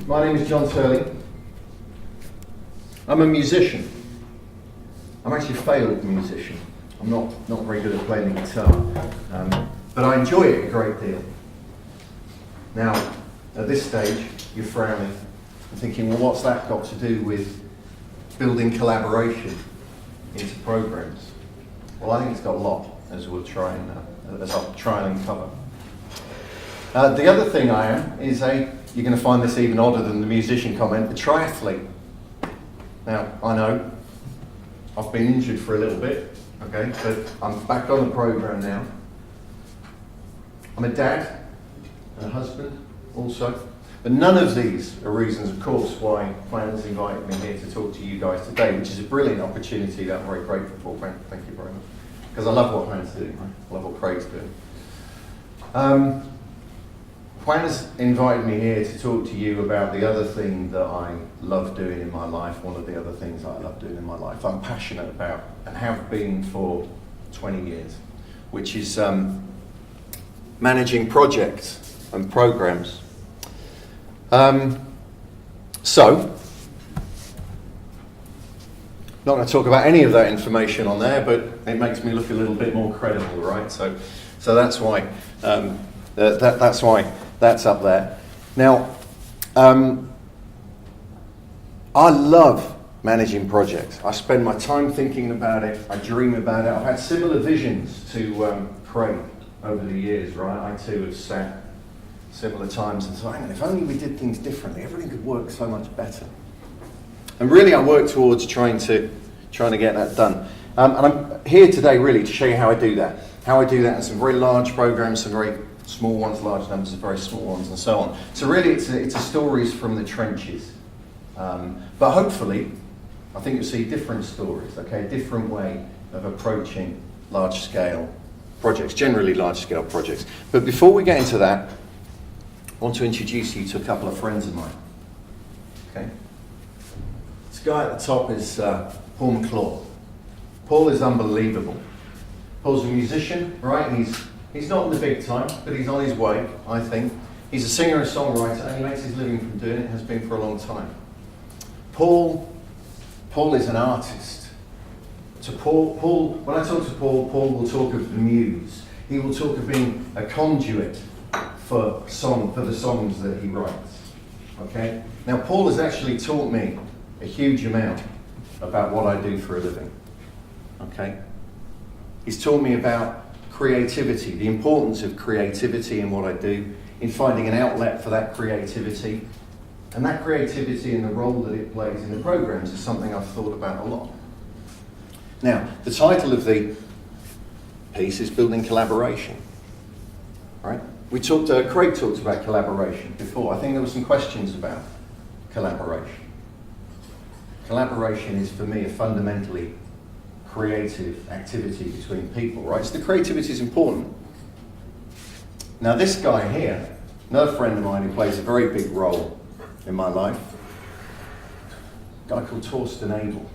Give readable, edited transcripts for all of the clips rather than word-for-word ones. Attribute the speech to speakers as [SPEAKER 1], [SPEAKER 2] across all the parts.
[SPEAKER 1] My name is John Turley. I'm a musician. I'm actually a failed musician. I'm not very good at playing the guitar, but I enjoy it a great deal. Now, at this stage, you're frowning and thinking, well, what's that got to do with building collaboration into programs? Well, I think it's got a lot, as I'll try and uncover. The other thing I am is you're going to find this even odder than the musician comment, a triathlete. Now, I know I've been injured for a little bit, okay, but I'm back on the program now. I'm a dad and a husband also, but none of these are reasons, of course, why Plan's invited me here to talk to you guys today, which is a brilliant opportunity that I'm very grateful for. Thank you very much, because I love what Plan's doing. Right? I love what Craig's doing. Plan's invited me here to talk to you about the other thing that I love doing in my life, one of the other things I love doing in my life, I'm passionate about and have been for 20 years, which is managing projects and programs. So, not going to talk about any of that information on there, but it makes me look a little bit more credible, right? So that's why that's why that's up there. Now, I love managing projects. I spend my time thinking about it. I dream about it. I've had similar visions to Craig over the years, right? I too have sat similar times and thought, if only we did things differently, everything could work so much better. And really, I work towards trying to get that done. And I'm here today really to show you how I do that. How I do that in some very large programs, some very small ones, large numbers of very small ones, and so on. So really, it's a stories from the trenches. But hopefully, I think you'll see different stories, okay? A different way of approaching large-scale projects, generally large-scale projects. But before we get into that, I want to introduce you to a couple of friends of mine, okay? This guy at the top is Paul McClure. Paul is unbelievable. Paul's a musician, right? He's not in the big time, but he's on his way, I think. He's a singer and songwriter, and he makes his living from doing it, has been for a long time. Paul is an artist. So Paul, when I talk to Paul will talk of the muse. He will talk of being a conduit for the songs that he writes. Okay? Now, Paul has actually taught me a huge amount about what I do for a living. Okay? He's taught me about creativity, the importance of creativity in what I do, in finding an outlet for that creativity. And that creativity and the role that it plays in the programs is something I've thought about a lot. Now, the title of the piece is Building Collaboration. Right? Craig talked about collaboration before. I think there were some questions about collaboration. Collaboration is, for me, a fundamentally creative activity between people, right? So the creativity is important. Now this guy here, another friend of mine who plays a very big role in my life, a guy called Thorsten Abel.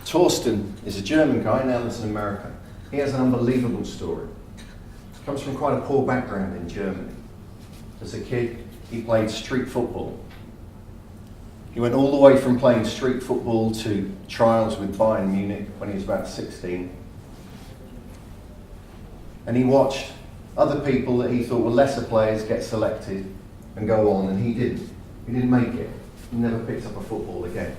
[SPEAKER 1] Thorsten is a German guy, now lives in America. He has an unbelievable story. He comes from quite a poor background in Germany. As a kid, he played street football. He went all the way from playing street football to trials with Bayern Munich when he was about 16. And he watched other people that he thought were lesser players get selected and go on, and he didn't. He didn't make it. He never picked up a football again.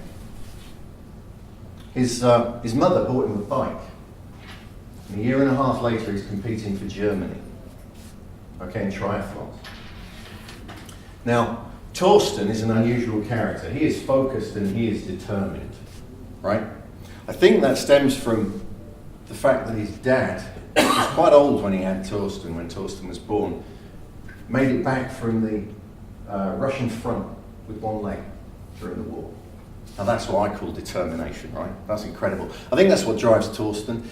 [SPEAKER 1] His mother bought him a bike. And a year and a half later, he's competing for Germany, okay, in triathlons. Now, Thorsten is an unusual character. He is focused and he is determined, right? I think that stems from the fact that his dad was quite old when he had Thorsten, when Thorsten was born. Made it back from the Russian front with one leg during the war. Now that's what I call determination, right? That's incredible. I think that's what drives Thorsten.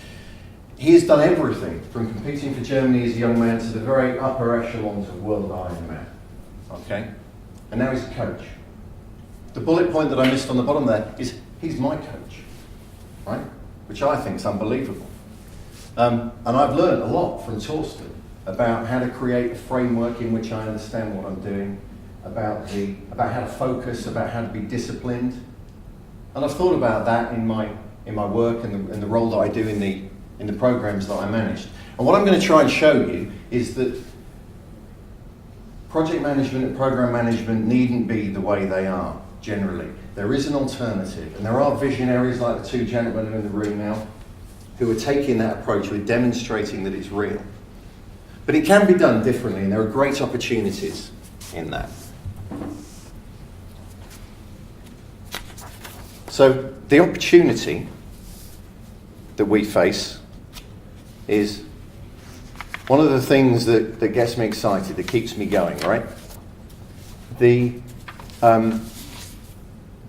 [SPEAKER 1] He has done everything from competing for Germany as a young man to the very upper echelons of world Ironman, okay? And now he's a coach. The bullet point that I missed on the bottom there is he's my coach, right? Which I think is unbelievable. And I've learned a lot from Thorsten about how to create a framework in which I understand what I'm doing, about how to focus, about how to be disciplined. And I've thought about that in my work and the role that I do in the programs that I managed. And what I'm going to try and show you is that project management and program management needn't be the way they are generally. There is an alternative, and there are visionaries like the two gentlemen in the room now who are taking that approach, who are demonstrating that it's real. But it can be done differently, and there are great opportunities in that. So the opportunity that we face is one of the things that gets me excited, that keeps me going, right?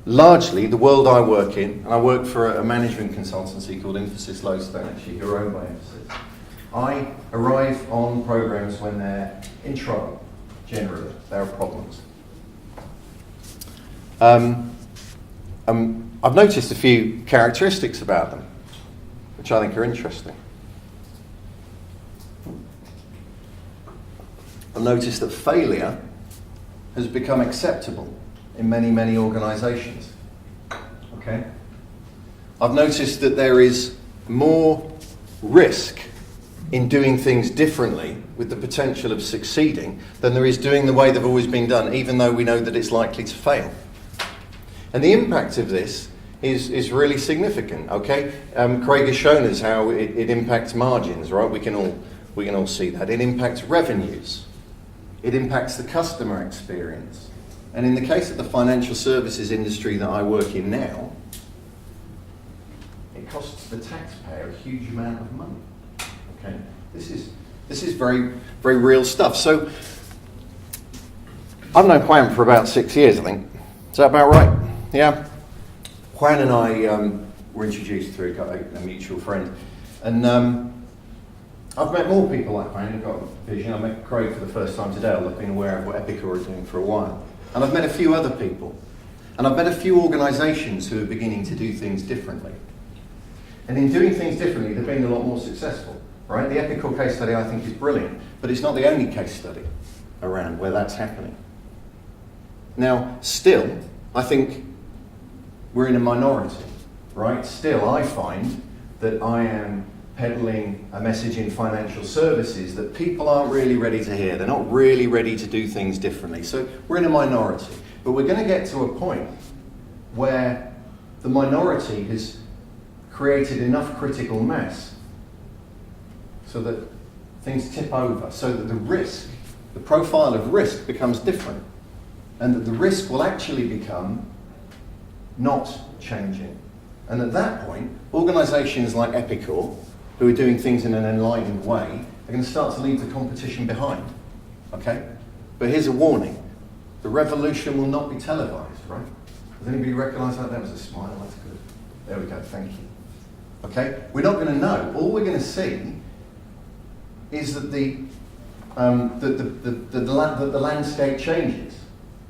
[SPEAKER 1] Largely, the world I work in, and I work for a management consultancy called Infosys Lodestone, actually, who are owned by Infosys. I arrive on programs when they're in trouble, generally. There are problems. I've noticed a few characteristics about them, which I think are interesting. I've noticed that failure has become acceptable in many, many organisations. Okay? I've noticed that there is more risk in doing things differently with the potential of succeeding than there is doing the way they've always been done, even though we know that it's likely to fail. And the impact of this is really significant, okay? Craig has shown us how it impacts margins, right? We can all see that. It impacts revenues. It impacts the customer experience. And in the case of the financial services industry that I work in now, it costs the taxpayer a huge amount of money. Okay, this is very, very real stuff. So I've known Juan for about 6 years, I think. Is that about right? Yeah. Juan and I were introduced through a mutual friend, and I've met more people like Juan who've got a vision. I met Craig for the first time today. I've been aware of what Epicor are doing for a while. And I've met a few other people. And I've met a few organisations who are beginning to do things differently. And in doing things differently, they've been a lot more successful, right? The Epicor case study, I think, is brilliant. But it's not the only case study around where that's happening. Now, still, I think we're in a minority, right? Still, I find that I am peddling a message in financial services that people aren't really ready to hear. They're not really ready to do things differently. So we're in a minority. But we're going to get to a point where the minority has created enough critical mass so that things tip over, so that the risk, the profile of risk becomes different, and that the risk will actually become not changing. And at that point, organisations like Epicor, who are doing things in an enlightened way, are going to start to leave the competition behind. Okay? But here's a warning. The revolution will not be televised, right? Does anybody recognise that? That was a smile. That's good. There we go. Thank you. Okay? We're not going to know. All we're going to see is that the landscape changes.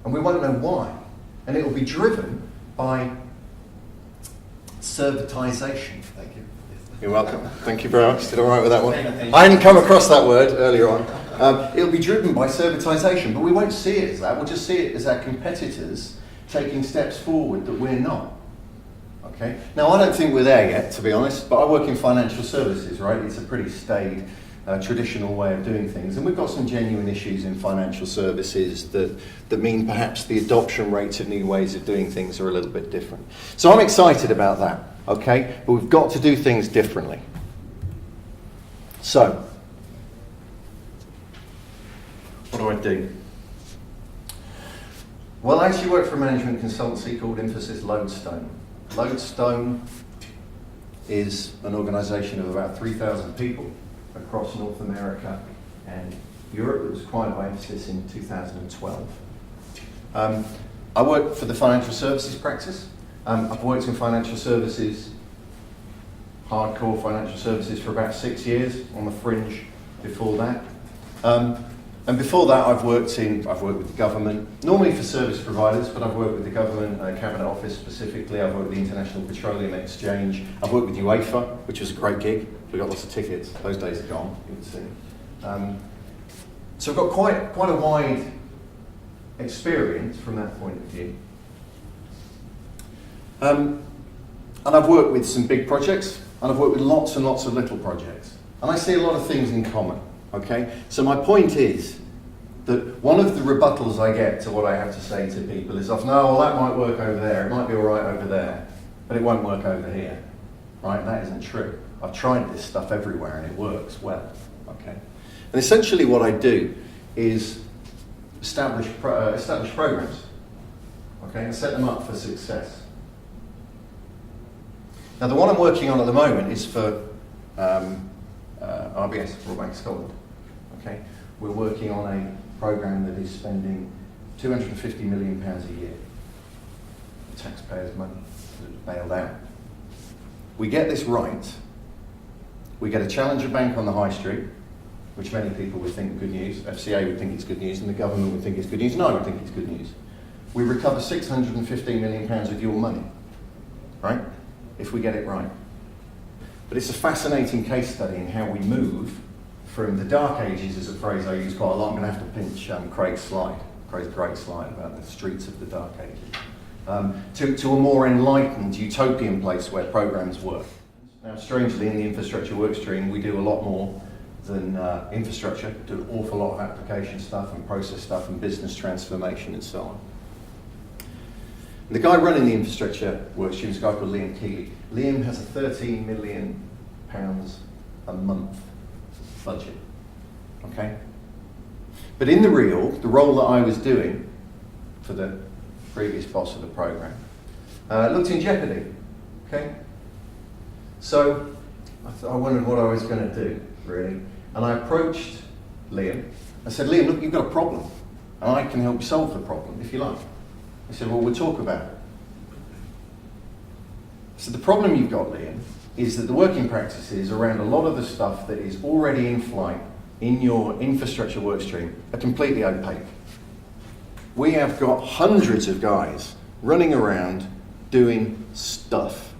[SPEAKER 1] And we won't know why. And it will be driven by servitization. Thank you. You're welcome. Thank you very much. Did all right with that one? I hadn't come across that word earlier on. It'll be driven by servitization, but we won't see it as that. We'll just see it as our competitors taking steps forward that we're not. Okay. Now, I don't think we're there yet, to be honest, but I work in financial services, right? It's a pretty staid, traditional way of doing things, and we've got some genuine issues in financial services that mean perhaps the adoption rates of new ways of doing things are a little bit different. So I'm excited about that. Okay, but we've got to do things differently. So, what do I do? Well, I actually work for a management consultancy called Infosys Lodestone. Lodestone is an organisation of about 3,000 people across North America and Europe. It was acquired by Infosys in 2012. I work for the financial services practice. I've worked in financial services, hardcore financial services, for about 6 years, on the fringe before that. And before that, I've worked with the government, normally for service providers, but I've worked with the government, Cabinet Office specifically. I've worked with the International Petroleum Exchange. I've worked with UEFA, which was a great gig. We got lots of tickets. Those days are gone, you would see. So I've got quite a wide experience from that point of view. And I've worked with some big projects, and I've worked with lots and lots of little projects. And I see a lot of things in common, okay? So my point is that one of the rebuttals I get to what I have to say to people is often, oh, well, that might work over there, it might be all right over there, but it won't work over here, right? That isn't true. I've tried this stuff everywhere and it works well, okay? And essentially what I do is establish programs, okay, and set them up for success. Now the one I'm working on at the moment is for RBS, Royal Bank of Scotland, okay? We're working on a program that is spending £250 million a year, taxpayers' money that's bailed out. We get this right, we get a challenger bank on the high street, which many people would think good news, FCA would think it's good news, and the government would think it's good news, and I would think it's good news. We recover £615 million of your money, right? If we get it right. But it's a fascinating case study in how we move from the dark ages, is a phrase I use quite a lot. I'm going to have to pinch Craig's great slide about the streets of the dark ages, to a more enlightened, utopian place where programs work. Now, strangely, in the infrastructure workstream, we do a lot more than infrastructure, do an awful lot of application stuff and process stuff and business transformation and so on. And the guy running the infrastructure workstream is a guy called Liam Keeley. Liam has a £13 million a month budget, okay? But in the role that I was doing for the previous boss of the program, looked in jeopardy, okay? So I wondered what I was going to do, really. And I approached Liam. I said, Liam, look, you've got a problem, and I can help you solve the problem, if you like. He said, well, we'll talk about it. So the problem you've got, Liam, is that the working practices around a lot of the stuff that is already in flight in your infrastructure workstream are completely opaque. We have got hundreds of guys running around doing stuff,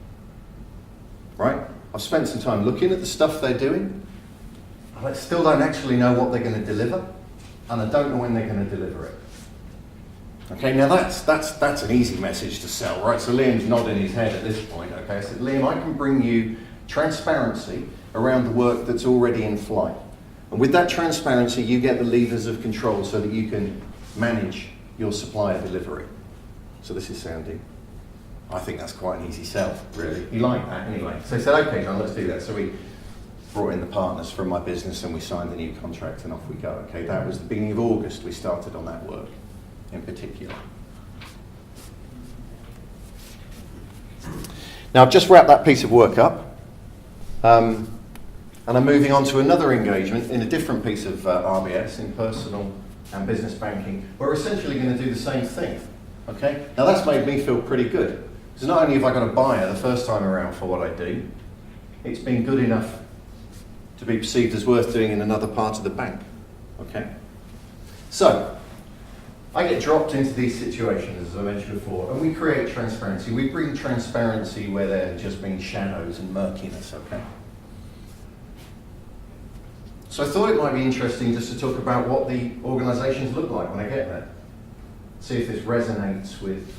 [SPEAKER 1] right? I've spent some time looking at the stuff they're doing. I still don't actually know what they're going to deliver, and I don't know when they're going to deliver it. Okay, now that's an easy message to sell, right? So Liam's nodding his head at this point, okay? I said, Liam, I can bring you transparency around the work that's already in flight. And with that transparency, you get the levers of control so that you can manage your supplier delivery. So this is sounding, I think that's quite an easy sell, really. He liked that anyway. So he said, okay, John, let's do that. So we brought in the partners from my business and we signed the new contract and off we go. Okay, that was the beginning of August we started on that work in particular. Now I've just wrapped that piece of work up and I'm moving on to another engagement in a different piece of RBS, in personal and business banking. We're essentially going to do the same thing. Okay? Now that's made me feel pretty good. Because not only have I got a buyer the first time around for what I do, it's been good enough to be perceived as worth doing in another part of the bank. Okay? So, I get dropped into these situations, as I mentioned before, and we create transparency. We bring transparency where there have just been shadows and murkiness, okay? So I thought it might be interesting just to talk about what the organisations look like when I get there. See if this resonates with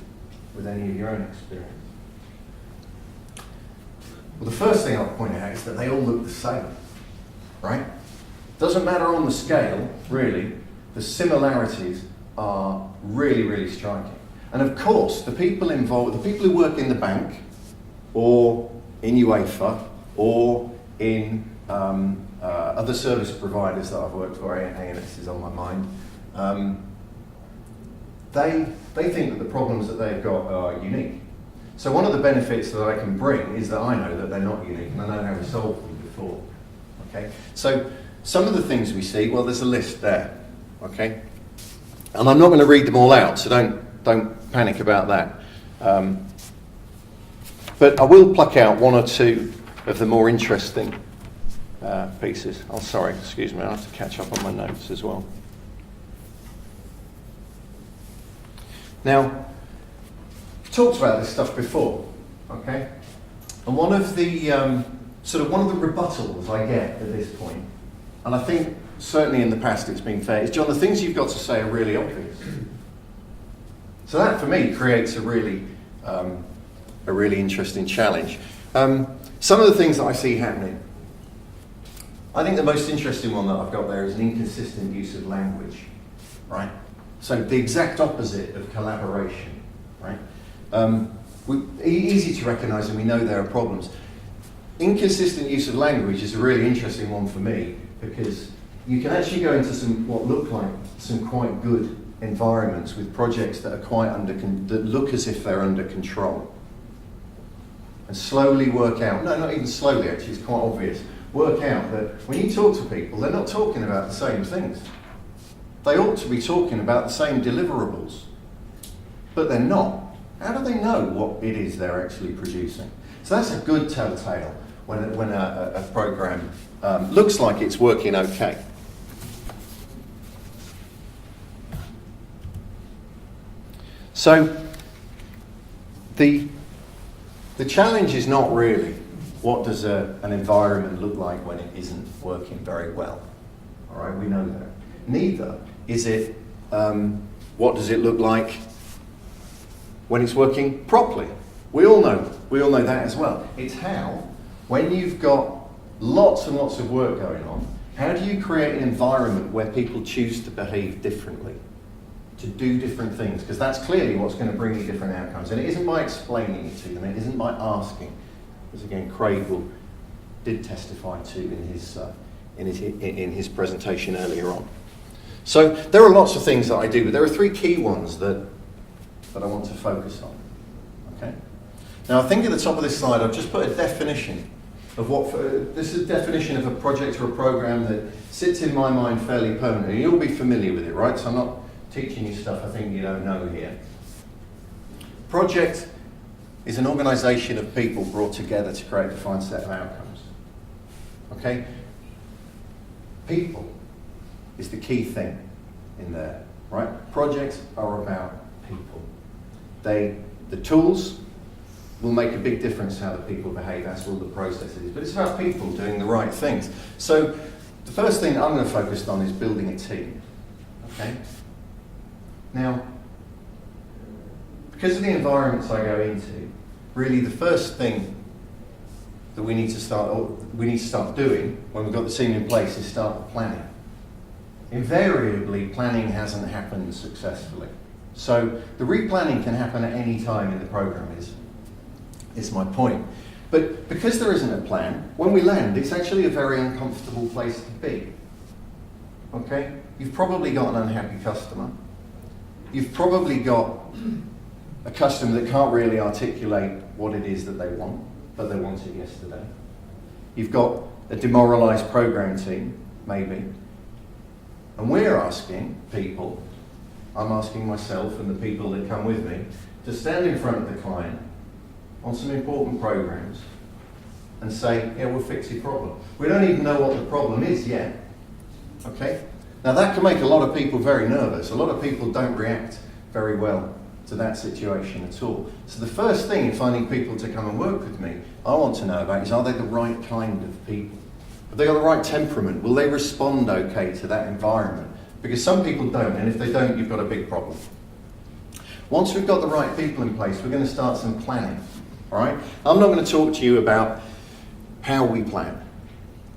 [SPEAKER 1] any of your own experience. Well, the first thing I'll point out is that they all look the same, right? Doesn't matter on the scale, really. The similarities are really, really striking. And of course, the people involved, the people who work in the bank, or in UEFA, or in other service providers that I've worked for, ANS is on my mind, they think that the problems that they've got are unique. So one of the benefits that I can bring is that I know that they're not unique, and I know how to solve them before. Okay? So some of the things we see, well, there's a list there. Okay? And I'm not going to read them all out, so don't panic about that. But I will pluck out one or two of the more interesting pieces. Oh, sorry, excuse me, I have to catch up on my notes as well. Now, we've talked about this stuff before, okay? And one of the rebuttals I get at this point, and I think certainly in the past it's been fair, is, John, the things you've got to say are really obvious. So that, for me, creates a really interesting challenge. Some of the things that I see happening, I think the most interesting one that I've got there is an inconsistent use of language, right? So the exact opposite of collaboration, right? Easy to recognise, and we know there are problems. Inconsistent use of language is a really interesting one for me, because you can actually go into what look like some quite good environments with projects that are that look as if they're under control, and slowly work out, no, not even slowly actually, it's quite obvious, work out that when you talk to people, they're not talking about the same things. They ought to be talking about the same deliverables, but they're not. How do they know what it is they're actually producing? So that's a good telltale when a program looks like it's working okay. So the challenge is not really what does an environment look like when it isn't working very well. All right, we know that. Neither is it what does it look like when it's working properly. We all know that as well. It's how, when you've got lots and lots of work going on, how do you create an environment where people choose to behave differently, to do different things? Because that's clearly what's going to bring you different outcomes. And it isn't by explaining it to them, it isn't by asking, as again Craig did testify to in his presentation earlier on. So there are lots of things that I do, but there are three key ones that I want to focus on. Okay. Now I think at the top of this slide I've just put a definition of this is a definition of a project or a program that sits in my mind fairly permanently. You'll be familiar with it, right? So I'm not teaching you stuff I think you don't know here. Project is an organisation of people brought together to create a defined set of outcomes. Okay? People is the key thing in there, right? Projects are about people. The tools will make a big difference how the people behave, as will the processes, but it's about people doing the right things. So the first thing I'm going to focus on is building a team, okay? Now, because of the environments I go into, really the first thing that we need to start doing when we've got the team in place is start the planning. Invariably, planning hasn't happened successfully. So the replanning can happen at any time in the program is my point. But because there isn't a plan, when we land, it's actually a very uncomfortable place to be. Okay? You've probably got an unhappy customer. You've probably got a customer that can't really articulate what it is that they want, but they want it yesterday. You've got a demoralised program team, maybe. And we're asking people, I'm asking myself and the people that come with me, to stand in front of the client on some important programs and say, yeah, we'll fix your problem. We don't even know what the problem is yet. Okay? Now that can make a lot of people very nervous. A lot of people don't react very well to that situation at all. So the first thing in finding people to come and work with me, I want to know about is, are they the right kind of people? Have they got the right temperament? Will they respond okay to that environment? Because some people don't, and if they don't, you've got a big problem. Once we've got the right people in place, we're going to start some planning. All right? I'm not going to talk to you about how we plan.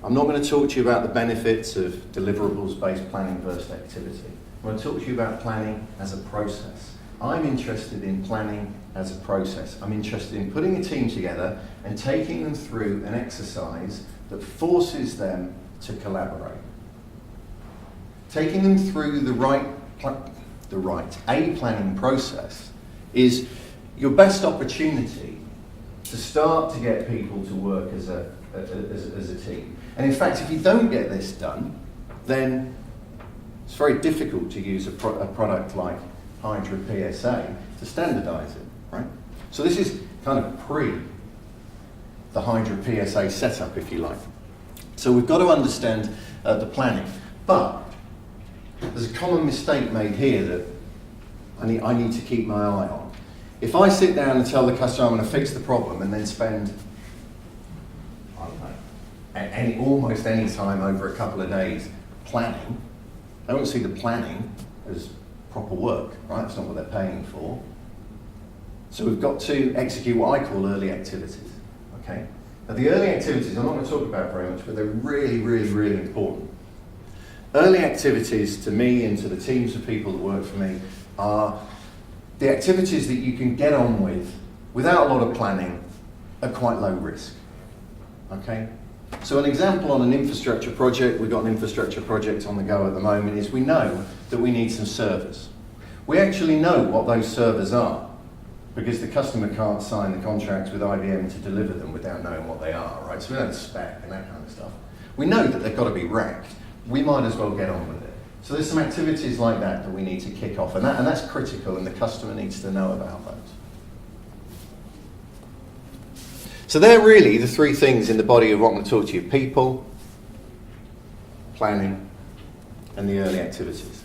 [SPEAKER 1] I'm not going to talk to you about the benefits of deliverables-based planning versus activity. I'm going to talk to you about planning as a process. I'm interested in planning as a process. I'm interested in putting a team together and taking them through an exercise that forces them to collaborate. Taking them through a planning process is your best opportunity to start to get people to work as a team. And in fact, if you don't get this done, then it's very difficult to use a product like Hydra PSA to standardize it, right? So this is kind of pre the Hydra PSA setup, if you like. So we've got to understand the planning. But there's a common mistake made here that I need to keep my eye on. If I sit down and tell the customer I'm going to fix the problem and then spend, I don't know, almost any time over a couple of days planning, I don't see the planning as proper work, right? That's not what they're paying for. So we've got to execute what I call early activities, okay? Now the early activities, I'm not going to talk about very much, but they're really, really, really important. Early activities to me and to the teams of people that work for me are the activities that you can get on with without a lot of planning at quite low risk, okay? So an example on an infrastructure project, we've got an infrastructure project on the go at the moment, is we know that we need some servers. We actually know what those servers are because the customer can't sign the contracts with IBM to deliver them without knowing what they are, right? So we know the spec and that kind of stuff. We know that they've got to be racked. We might as well get on with it. So there's some activities like that that we need to kick off, and that's critical, and the customer needs to know about those. So they're really the three things in the body of what I'm going to talk to you: people, planning, and the early activities.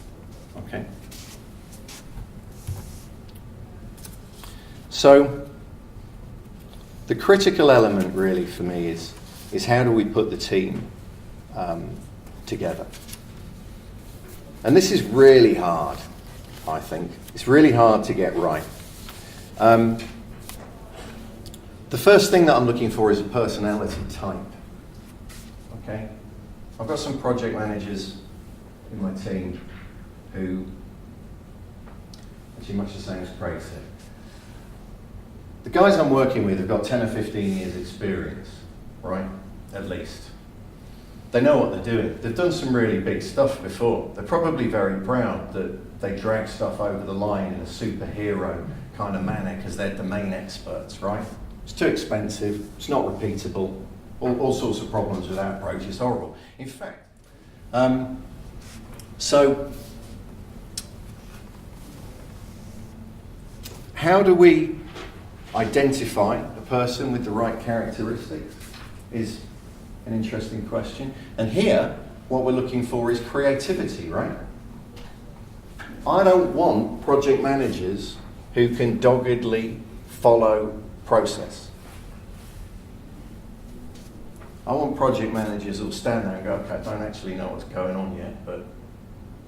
[SPEAKER 1] Okay? So the critical element really for me is how do we put the team together? And this is really hard, I think. It's really hard to get right. The first thing that I'm looking for is a personality type. Okay? I've got some project managers in my team who, actually much the same as Craig said. The guys I'm working with have got 10 or 15 years experience, right? At least. They know what they're doing. They've done some really big stuff before. They're probably very proud that they drag stuff over the line in a superhero kind of manner because they're domain experts, right? It's too expensive, it's not repeatable, all sorts of problems with that approach, it's horrible. In fact, so how do we identify a person with the right characteristics is an interesting question. And here, what we're looking for is creativity, right? I don't want project managers who can doggedly follow process. I want project managers who'll stand there and go, okay, I don't actually know what's going on yet, but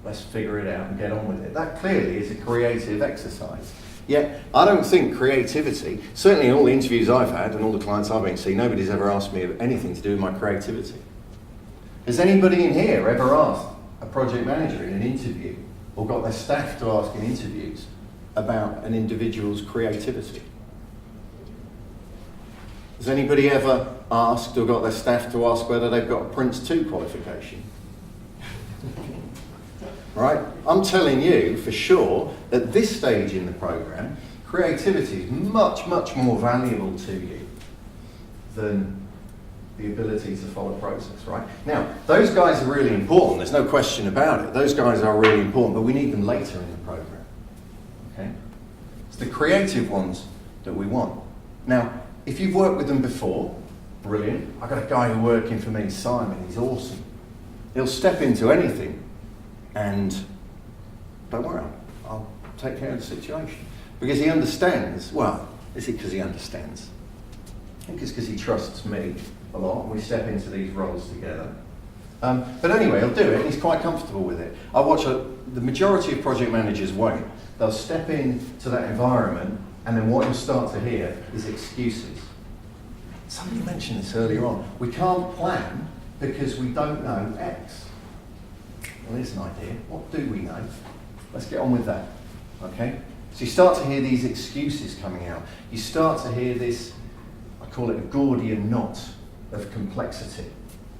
[SPEAKER 1] let's figure it out and get on with it. That clearly is a creative exercise. Yet, I don't think creativity, certainly in all the interviews I've had and all the clients I've been seeing, nobody's ever asked me anything to do with my creativity. Has anybody in here ever asked a project manager in an interview, or got their staff to ask in interviews, about an individual's creativity? Has anybody ever asked or got their staff to ask whether they've got a Prince 2 qualification? Right? I'm telling you for sure, at this stage in the program, creativity is much, much more valuable to you than the ability to follow process, right? Now, those guys are really important, there's no question about it. Those guys are really important, but we need them later in the program. Okay? It's the creative ones that we want. Now, if you've worked with them before, brilliant. I've got a guy who's working for me, Simon, he's awesome. He'll step into anything and don't worry, I'll take care of the situation. Because he understands, well, is it because he understands? I think it's because he trusts me a lot and we step into these roles together. But anyway, he'll do it, he's quite comfortable with it. I watch the majority of project managers won't. They'll step into that environment and then what you'll start to hear is excuses. Somebody mentioned this earlier on. We can't plan because we don't know X. Well, here's an idea. What do we know? Let's get on with that. Okay? So you start to hear these excuses coming out. You start to hear this, I call it a Gordian knot of complexity.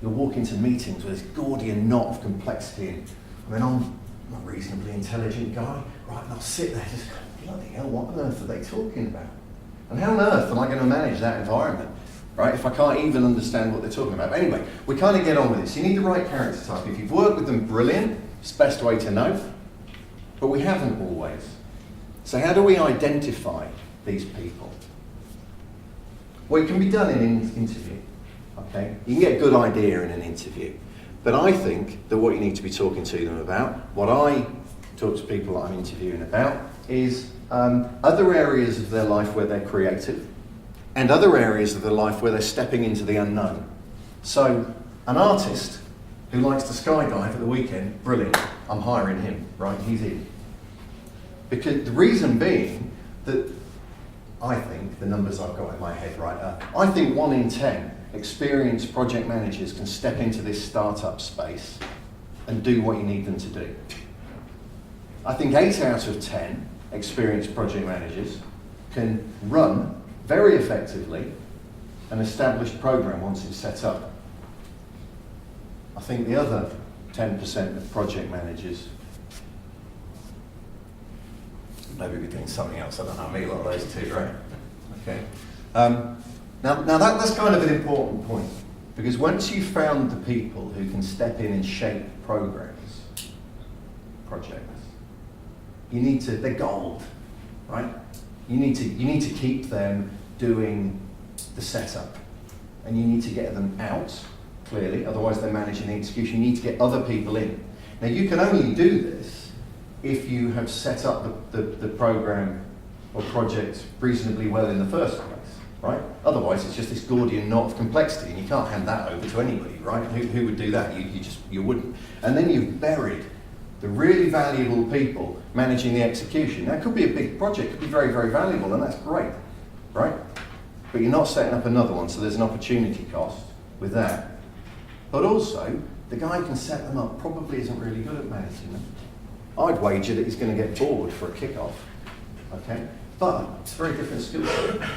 [SPEAKER 1] You'll walk into meetings with this Gordian knot of complexity. And I mean, I'm a reasonably intelligent guy, right? And I'll sit there just, bloody hell, what on earth are they talking about? And how on earth am I going to manage that environment? Right, if I can't even understand what they're talking about. But anyway, we kind of get on with it. So you need the right character type. If you've worked with them, brilliant. It's the best way to know. But we haven't always. So how do we identify these people? Well, it can be done in an interview. Okay, you can get a good idea in an interview. But I think that what you need to be talking to them about, what I talk to people that I'm interviewing about, is other areas of their life where they're creative, and other areas of their life where they're stepping into the unknown. So, an artist who likes to skydive at the weekend, brilliant, I'm hiring him, right, he's in. Because the reason being that I think, the numbers I've got in my head right now, I think 1 in 10 experienced project managers can step into this startup space and do what you need them to do. I think 8 out of 10 experienced project managers can run very effectively an established program once it's set up. I think the other 10% of project managers, maybe we're doing something else, I don't know, maybe a lot of those two, right? Okay. Now that's kind of an important point, because once you've found the people who can step in and shape programs, projects, they're gold, right? You need to keep them doing the setup, and you need to get them out, clearly, otherwise they're managing the execution. You need to get other people in. Now you can only do this if you have set up the program or project reasonably well in the first place, right? Otherwise it's just this Gordian knot of complexity, and you can't hand that over to anybody, right? Who would do that? You wouldn't. And then you've buried the really valuable people managing the execution. Now, it could be a big project, it could be very, very valuable, and that's great, right? But you're not setting up another one, so there's an opportunity cost with that. But also, the guy who can set them up probably isn't really good at managing them. I'd wager that he's going to get bored for a kickoff, okay? But it's a very different skill set.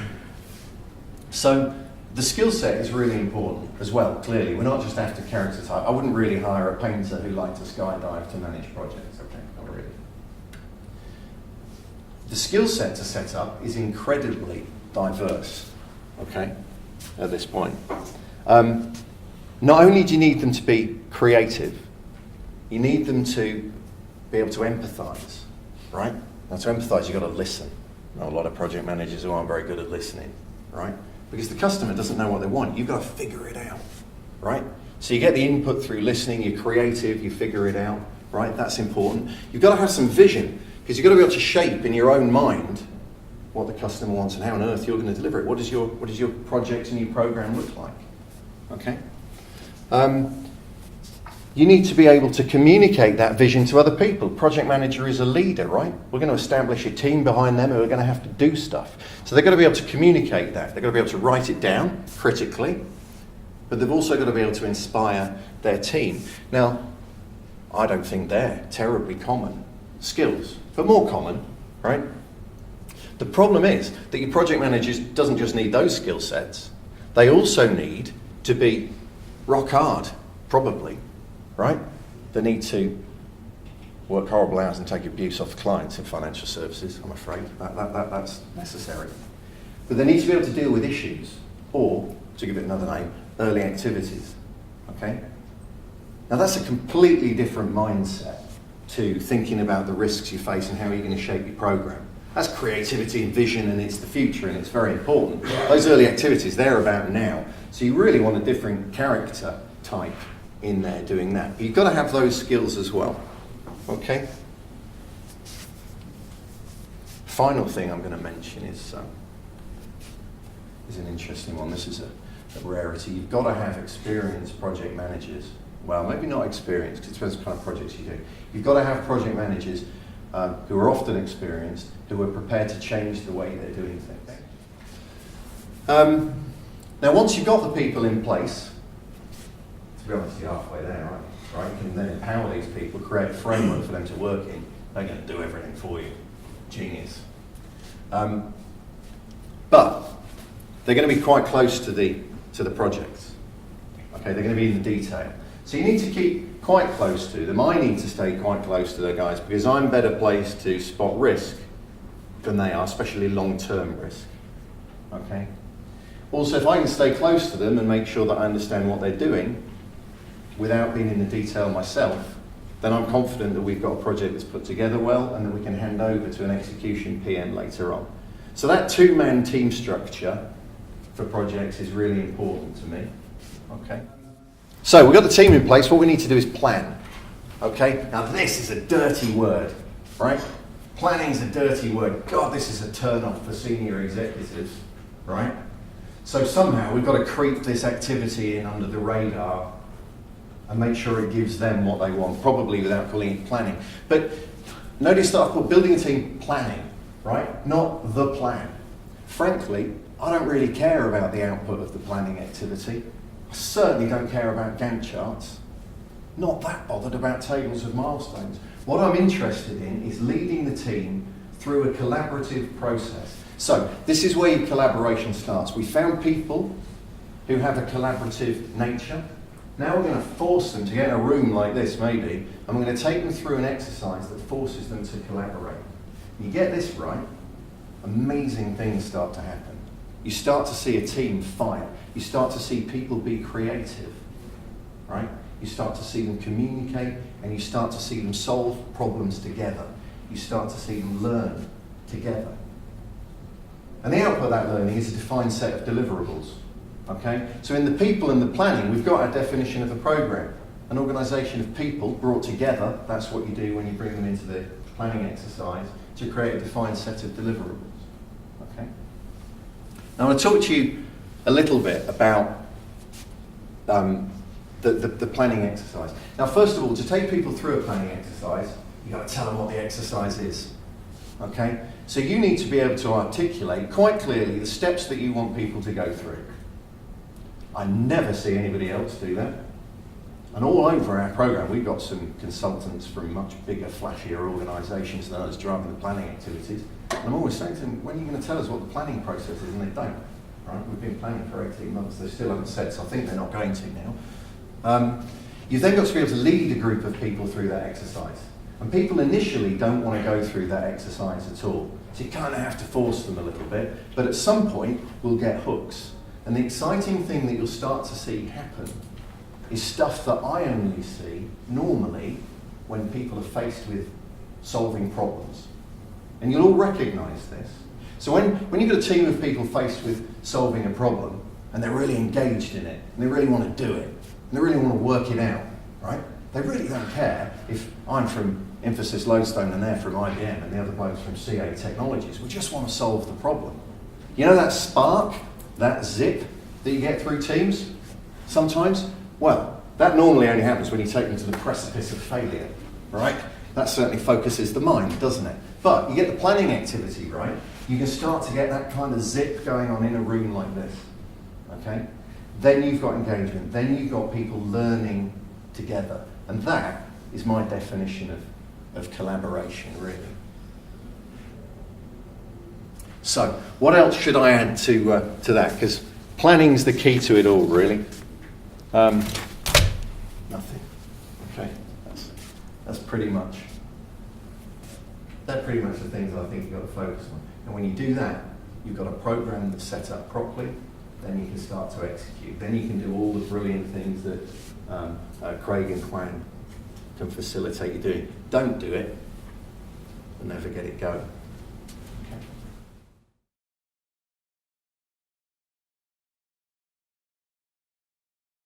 [SPEAKER 1] So the skill set is really important as well, clearly. We're not just after character type. I wouldn't really hire a painter who liked to skydive to manage projects, okay? Not really. The skill set to set up is incredibly diverse, okay, at this point. Not only do you need them to be creative, you need them to be able to empathise, right? Now, to empathise, you've got to listen. There are a lot of project managers who aren't very good at listening, right? Because the customer doesn't know what they want. You've got to figure it out, right? So you get the input through listening, you're creative, you figure it out, right? That's important. You've got to have some vision, because you've got to be able to shape in your own mind what the customer wants and how on earth you're going to deliver it. What does your project and your program look like? Okay? You need to be able to communicate that vision to other people. Project manager is a leader, right? We're going to establish a team behind them who are going to have to do stuff. So they've got to be able to communicate that. They've got to be able to write it down critically, but they've also got to be able to inspire their team. Now, I don't think they're terribly common skills, but more common, right? The problem is that your project manager doesn't just need those skill sets. They also need to be rock hard, probably, right? They need to work horrible hours and take abuse off clients in financial services, I'm afraid. That's necessary. But they need to be able to deal with issues, or, to give it another name, early activities, okay? Now that's a completely different mindset to thinking about the risks you face and how you're going to shape your program. That's creativity and vision, and it's the future, and it's very important. Those early activities, they're about now. So you really want a different character type in there doing that. But you've got to have those skills as well. Okay? Final thing I'm going to mention is an interesting one. This is a rarity. You've got to have experienced project managers. Well, maybe not experienced, because it depends what kind of projects you do. You've got to have project managers who are often experienced, who are prepared to change the way they're doing things. Now, once you've got the people in place, to be honest, you're halfway there, right? You can then empower these people, create a framework for them to work in. They're going to do everything for you. Genius. But they're going to be quite close to the projects. Okay, they're going to be in the detail. So you need to keep quite close to them. I need to stay quite close to the guys, because I'm better placed to spot risk than they are, especially long-term risk. Okay. Also, if I can stay close to them and make sure that I understand what they're doing without being in the detail myself, then I'm confident that we've got a project that's put together well and that we can hand over to an execution PM later on. So that two-man team structure for projects is really important to me. Okay. So we've got the team in place. What we need to do is plan. Okay. Now this is a dirty word, right? Planning is a dirty word. God, this is a turn-off for senior executives, right? So somehow we've got to creep this activity in under the radar and make sure it gives them what they want, probably without calling it planning. But notice that I've put building a team planning, right? Not the plan. Frankly, I don't really care about the output of the planning activity. I certainly don't care about Gantt charts. Not that bothered about tables of milestones. What I'm interested in is leading the team through a collaborative process. So this is where your collaboration starts. We found people who have a collaborative nature. Now we're going to force them to get in a room like this, maybe, and we're going to take them through an exercise that forces them to collaborate. You get this right, amazing things start to happen. You start to see a team fight. You start to see people be creative, right? You start to see them communicate, and you start to see them solve problems together. You start to see them learn together. And the output of that learning is a defined set of deliverables. Okay? So in the people and the planning, we've got our definition of a program. An organisation of people brought together, that's what you do when you bring them into the planning exercise, to create a defined set of deliverables. Okay? Now I want to talk to you a little bit about the planning exercise. Now first of all, to take people through a planning exercise, you've got to tell them what the exercise is. Okay? So you need to be able to articulate quite clearly the steps that you want people to go through. I never see anybody else do that. And all over our program, we've got some consultants from much bigger, flashier organisations than us driving the planning activities. And I'm always saying to them, when are you going to tell us what the planning process is? And they don't. Right? We've been planning for 18 months. They still haven't said, so I think they're not going to now. You've then got to be able to lead a group of people through that exercise. And people initially don't want to go through that exercise at all. So you kind of have to force them a little bit. But at some point, we'll get hooks. And the exciting thing that you'll start to see happen is stuff that I only see normally when people are faced with solving problems. And you'll all recognise this. So when you've got a team of people faced with solving a problem, and they're really engaged in it, and they really want to do it, and they really want to work it out, right? They really don't care if I'm from Infosys Lodestone and they're from IBM and the other bloke's from CA Technologies. We just want to solve the problem. You know that spark, that zip that you get through teams sometimes? Well, that normally only happens when you take them to the precipice of failure, right? That certainly focuses the mind, doesn't it? But you get the planning activity, right? You can start to get that kind of zip going on in a room like this, okay? Then you've got engagement. Then you've got people learning together. And that is my definition of collaboration, really. So, what else should I add to that? Because planning's the key to it all, really. Nothing. Okay, that's pretty much. They're pretty much the things that I think you've got to focus on. And when you do that, you've got a program that's set up properly. Then you can start to execute. Then you can do all the brilliant things that Craig and Juan can facilitate you doing. Don't do it, and never get it going.